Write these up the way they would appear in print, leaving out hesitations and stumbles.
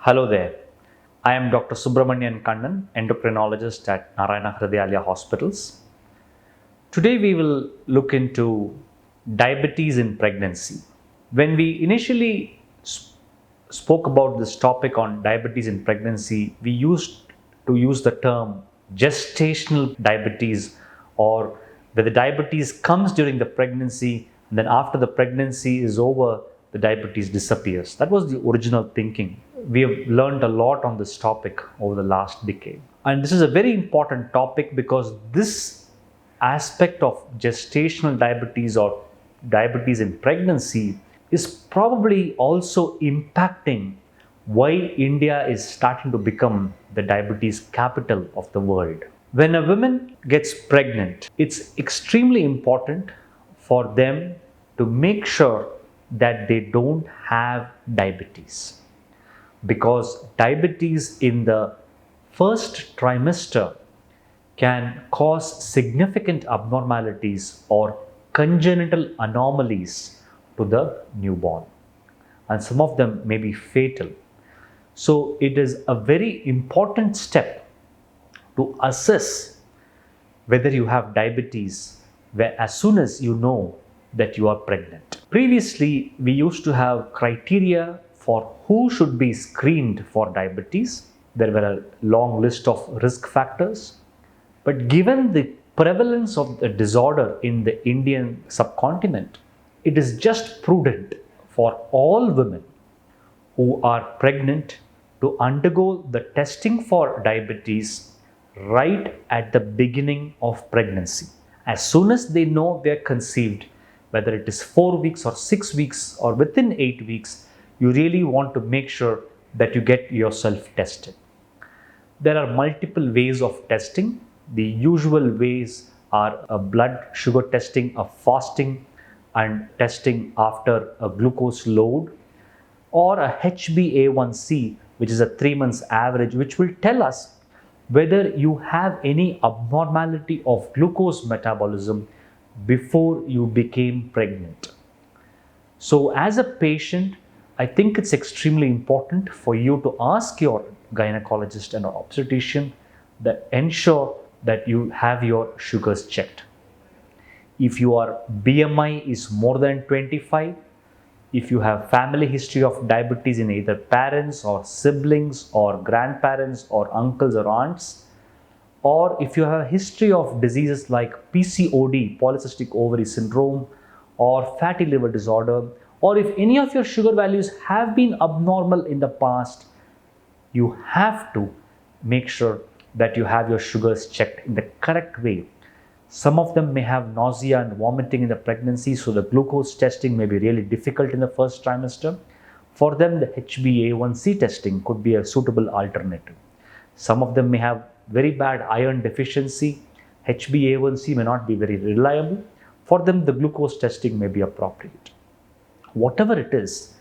Hello there. I am Dr. Subramanian Kannan, Endocrinologist at Narayana Health Hospitals. Today we will look into diabetes in pregnancy. When we initially spoke about this topic on diabetes in pregnancy, we used to use the term gestational diabetes, or where the diabetes comes during the pregnancy and then after the pregnancy is over, the diabetes disappears. That was the original thinking. We have learned a lot on this topic over the last decade. And this is a very important topic because this aspect of gestational diabetes or diabetes in pregnancy is probably also impacting why India is starting to become the diabetes capital of the world. When a woman gets pregnant, it's extremely important for them to make sure that they don't have diabetes, because diabetes in the first trimester can cause significant abnormalities or congenital anomalies to the newborn, and some of them may be fatal. So it is a very important step to assess whether you have diabetes as soon as you know that you are pregnant. Previously, we used to have criteria for who should be screened for diabetes. There were a long list of risk factors. But given the prevalence of the disorder in the Indian subcontinent, it is just prudent for all women who are pregnant to undergo the testing for diabetes right at the beginning of pregnancy. As soon as they know they're conceived, whether it is 4 weeks or 6 weeks or within 8 weeks, you really want to make sure that you get yourself tested. There are multiple ways of testing. The usual ways are a blood sugar testing, a fasting, and testing after a glucose load, or a HbA1c, which is a 3 months average, which will tell us whether you have any abnormality of glucose metabolism before you became pregnant. So as a patient, I think it's extremely important for you to ask your gynecologist and obstetrician that ensure that you have your sugars checked. If your BMI is more than 25, if you have family history of diabetes in either parents or siblings or grandparents or uncles or aunts, or if you have a history of diseases like PCOD, polycystic ovary syndrome, or fatty liver disorder, or if any of your sugar values have been abnormal in the past, you have to make sure that you have your sugars checked in the correct way. Some of them may have nausea and vomiting in the pregnancy, so the glucose testing may be really difficult in the first trimester. For them, the HbA1c testing could be a suitable alternative. Some of them may have very bad iron deficiency. HbA1c may not be very reliable. For them, the glucose testing may be appropriate. Whatever it is,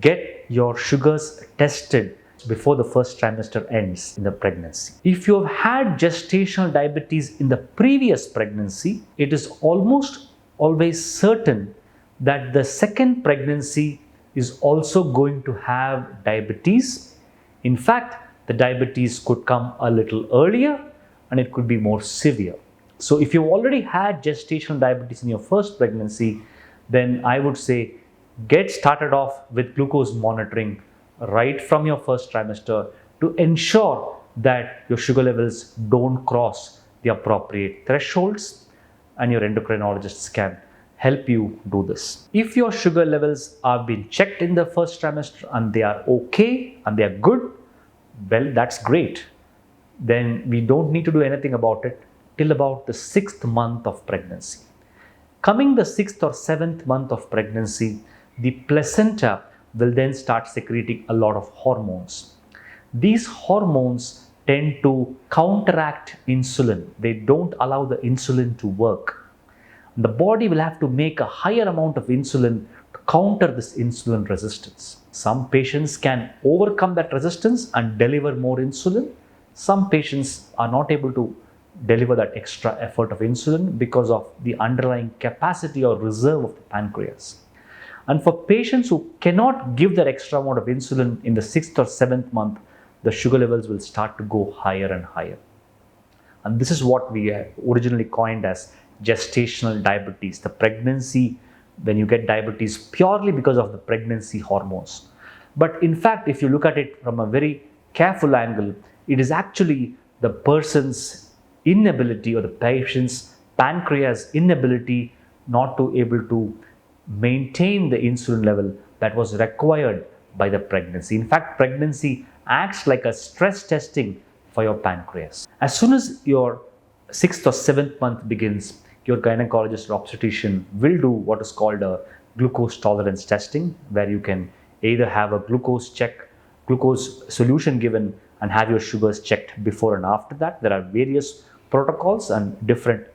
get your sugars tested before the first trimester ends in the pregnancy. If you have had gestational diabetes in the previous pregnancy, it is almost always certain that the second pregnancy is also going to have diabetes. In fact, the diabetes could come a little earlier and it could be more severe. So if you've already had gestational diabetes in your first pregnancy, then I would say get started off with glucose monitoring right from your first trimester to ensure that your sugar levels don't cross the appropriate thresholds, and your endocrinologists can help you do this. If your sugar levels are being checked in the first trimester and they are okay and they are good, well, that's great. Then we don't need to do anything about it till about the 6th month of pregnancy. Coming the 6th or 7th month of pregnancy, the placenta will then start secreting a lot of hormones. These hormones tend to counteract insulin. They don't allow the insulin to work. The body will have to make a higher amount of insulin to counter this insulin resistance. Some patients can overcome that resistance and deliver more insulin. Some patients are not able to deliver that extra effort of insulin because of the underlying capacity or reserve of the pancreas. And for patients who cannot give that extra amount of insulin in the 6th or 7th month, the sugar levels will start to go higher and higher. And this is what we originally coined as gestational diabetes, the pregnancy when you get diabetes purely because of the pregnancy hormones. But in fact, if you look at it from a very careful angle, it is actually the person's inability or the patient's pancreas inability not to able to maintain the insulin level that was required by the pregnancy. In fact, pregnancy acts like a stress testing for your pancreas. As soon as your 6th or 7th month begins, your gynecologist or obstetrician will do what is called a glucose tolerance testing, where you can either have a glucose solution given and have your sugars checked before and after that. There are various protocols and different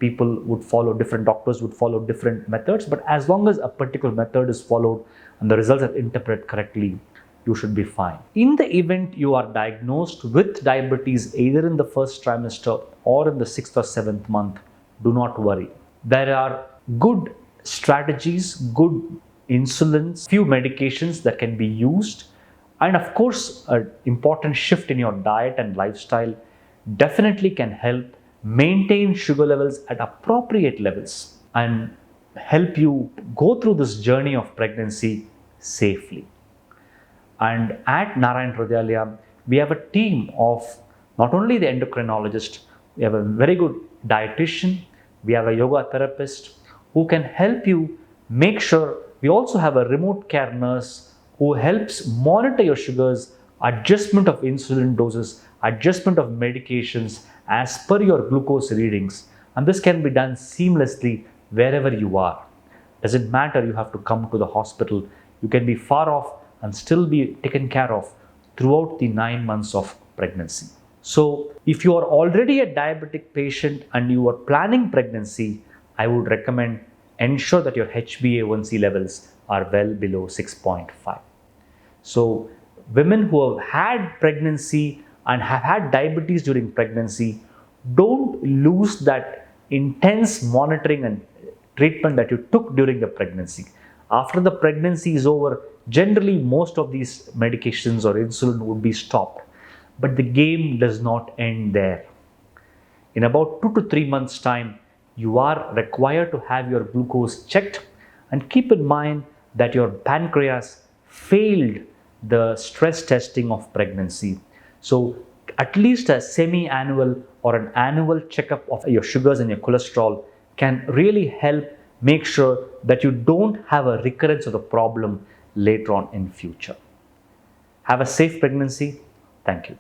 doctors would follow different methods, but as long as a particular method is followed and the results are interpreted correctly, you should be fine. In the event you are diagnosed with diabetes either in the first trimester or in the 6th or 7th month, do not worry. There are good strategies, good insulins, few medications that can be used, and of course an important shift in your diet and lifestyle definitely can help maintain sugar levels at appropriate levels and help you go through this journey of pregnancy safely. And at Narayana Health, we have a team of not only the endocrinologist, we have a very good dietitian, we have a yoga therapist who can help you make sure. We also have a remote care nurse who helps monitor your sugars, adjustment of insulin doses, adjustment of medications as per your glucose readings. And this can be done seamlessly wherever you are. Doesn't matter you have to come to the hospital. You can be far off and still be taken care of throughout the 9 months of pregnancy. So if you are already a diabetic patient and you are planning pregnancy, I would recommend ensure that your HbA1c levels are well below 6.5. So women who have had pregnancy and have had diabetes during pregnancy, don't lose that intense monitoring and treatment that you took during the pregnancy. After the pregnancy is over, generally most of these medications or insulin would be stopped. But the game does not end there. In about 2 to 3 months' time, you are required to have your glucose checked, and keep in mind that your pancreas failed the stress testing of pregnancy. So at least a semi-annual or an annual checkup of your sugars and your cholesterol can really help make sure that you don't have a recurrence of the problem later on in future. Have a safe pregnancy. Thank you.